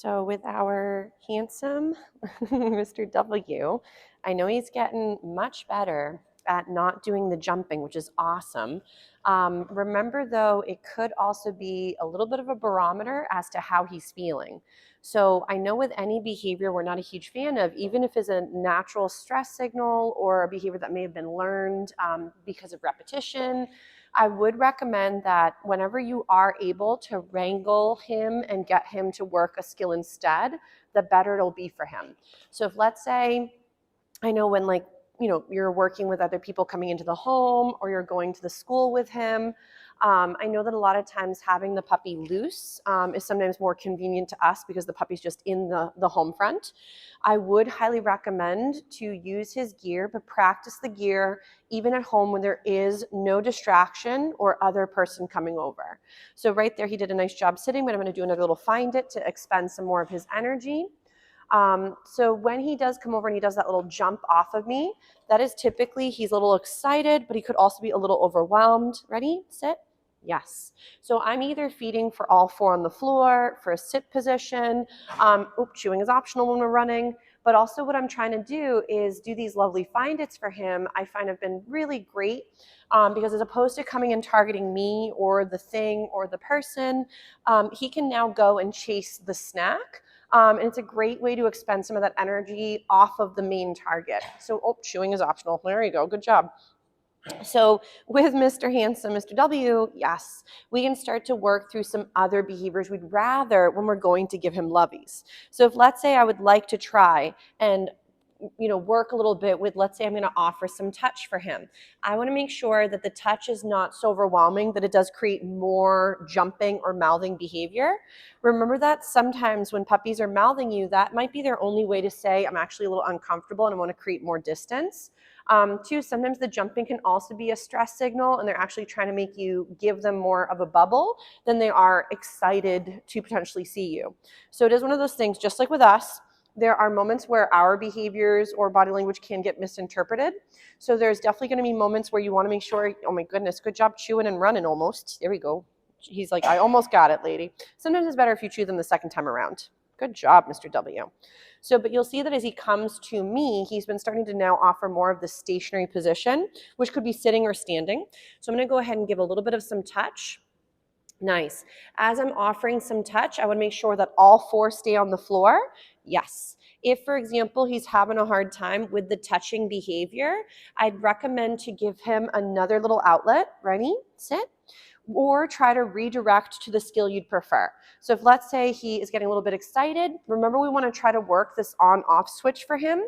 So with our handsome Mr. W, I know he's getting much better at not doing the jumping, which is awesome. Remember though, it could also be a little bit of a barometer as to how he's feeling. So I know with any behavior we're not a huge fan of, even if it's a natural stress signal or a behavior that may have been learned because of repetition, I would recommend that whenever you are able to wrangle him and get him to work a skill instead, the better it'll be for him. So if let's say, I know when you're working with other people coming into the home or you're going to the school with him, I know that a lot of times having the puppy loose is sometimes more convenient to us because the puppy's just in the home front. I would highly recommend to use his gear, but practice the gear even at home when there is no distraction or other person coming over. So right there, he did a nice job sitting, but I'm going to do another little find it to expend some more of his energy. So when he does come over and he does that little jump off of me, that is typically he's a little excited, but he could also be a little overwhelmed. Ready, sit? Yes. So I'm either feeding for all four on the floor, for a sit position. Chewing is optional when we're running. But also what I'm trying to do is do these lovely find-its for him. I find have been really great because as opposed to coming and targeting me or the thing or the person, he can now go and chase the snack. And it's a great way to expend some of that energy off of the main target. So, chewing is optional. There you go. Good job. So with Mr. Handsome, Mr. W, yes, we can start to work through some other behaviors we'd rather when we're going to give him loveys. So if let's say I would like to try and work a little bit with, let's say I'm going to offer some touch for him. I want to make sure that the touch is not so overwhelming that it does create more jumping or mouthing behavior. Remember that sometimes when puppies are mouthing you, that might be their only way to say, I'm actually a little uncomfortable and I want to create more distance. Two, sometimes the jumping can also be a stress signal and they're actually trying to make you give them more of a bubble than they are excited to potentially see you. So it is one of those things, just like with us, there are moments where our behaviors or body language can get misinterpreted. So there's definitely going to be moments where you want to make sure, oh my goodness, good job chewing and running almost. There we go. He's like, I almost got it, lady. Sometimes it's better if you chew them the second time around. Good job, Mr. W. So, but you'll see that as he comes to me, he's been starting to now offer more of the stationary position, which could be sitting or standing. So I'm going to go ahead and give a little bit of some touch. Nice. As I'm offering some touch, I want to make sure that all four stay on the floor. Yes. If, for example, he's having a hard time with the touching behavior, I'd recommend to give him another little outlet. Ready? Sit. Or try to redirect to the skill you'd prefer. So if let's say he is getting a little bit excited, remember we want to try to work this on-off switch for him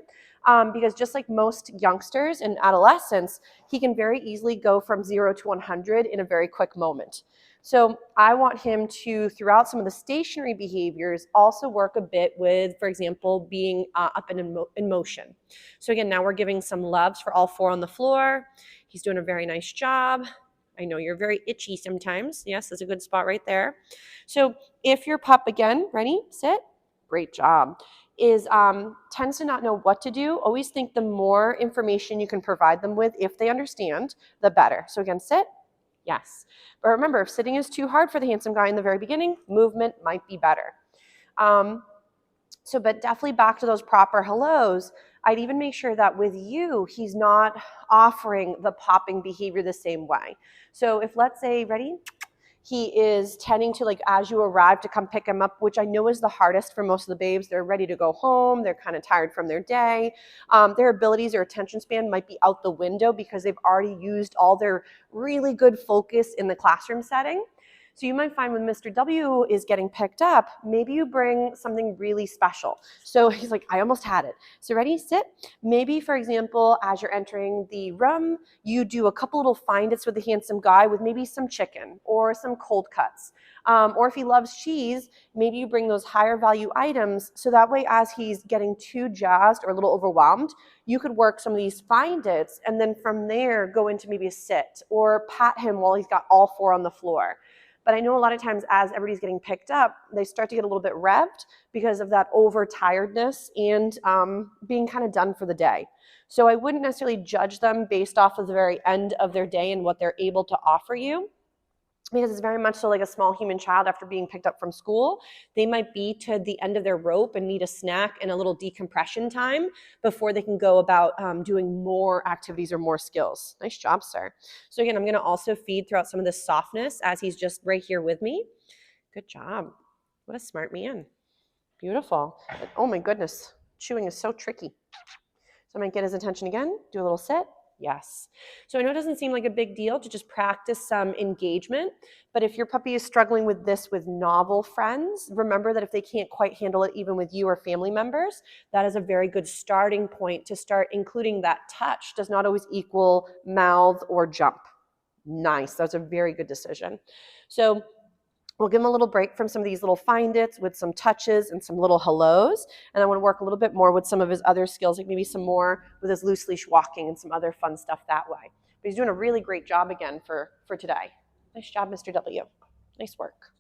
because just like most youngsters and adolescents, he can very easily go from 0 to 100 in a very quick moment. So I want him to, throughout some of the stationary behaviors, also work a bit with, for example, being up and in motion. So again, now we're giving some loves for all four on the floor. He's doing a very nice job. I know you're very itchy sometimes. Yes, that's a good spot right there. So if your pup, again, ready, sit, great job, tends to not know what to do, always think the more information you can provide them with, if they understand, the better. So again, sit, yes. But remember, if sitting is too hard for the handsome guy in the very beginning, movement might be better. But definitely back to those proper hellos, I'd even make sure that with you, he's not offering the popping behavior the same way. So if let's say, ready, he is tending to, like, as you arrive to come pick him up, which I know is the hardest for most of the babes. They're ready to go home. They're kind of tired from their day. Their abilities, their attention span might be out the window because they've already used all their really good focus in the classroom setting. So you might find when Mr. W is getting picked up, maybe you bring something really special. So he's like, I almost had it. So ready, sit. Maybe, for example, as you're entering the room, you do a couple little find-its with the handsome guy with maybe some chicken or some cold cuts. Or if he loves cheese, maybe you bring those higher value items so that way as he's getting too jazzed or a little overwhelmed, you could work some of these find-its and then from there go into maybe a sit or pat him while he's got all four on the floor. But I know a lot of times as everybody's getting picked up, they start to get a little bit revved because of that overtiredness and being kind of done for the day. So I wouldn't necessarily judge them based off of the very end of their day and what they're able to offer you. because it's very much so like a small human child after being picked up from school. They might be to the end of their rope and need a snack and a little decompression time before they can go about doing more activities or more skills. Nice job, sir. So again, I'm going to also feed throughout some of this softness as he's just right here with me. Good job. What a smart man. Beautiful. Oh my goodness. Chewing is so tricky. So I'm going to get his attention again. Do a little sit. Yes. So I know it doesn't seem like a big deal to just practice some engagement, but if your puppy is struggling with this with novel friends, remember that if they can't quite handle it even with you or family members, that is a very good starting point to start including that touch does not always equal mouth or jump. Nice. That's a very good decision. So we'll give him a little break from some of these little find its with some touches and some little hellos. And I want to work a little bit more with some of his other skills, like maybe some more with his loose leash walking and some other fun stuff that way. But he's doing a really great job again for today. Nice job, Mr. W. Nice work.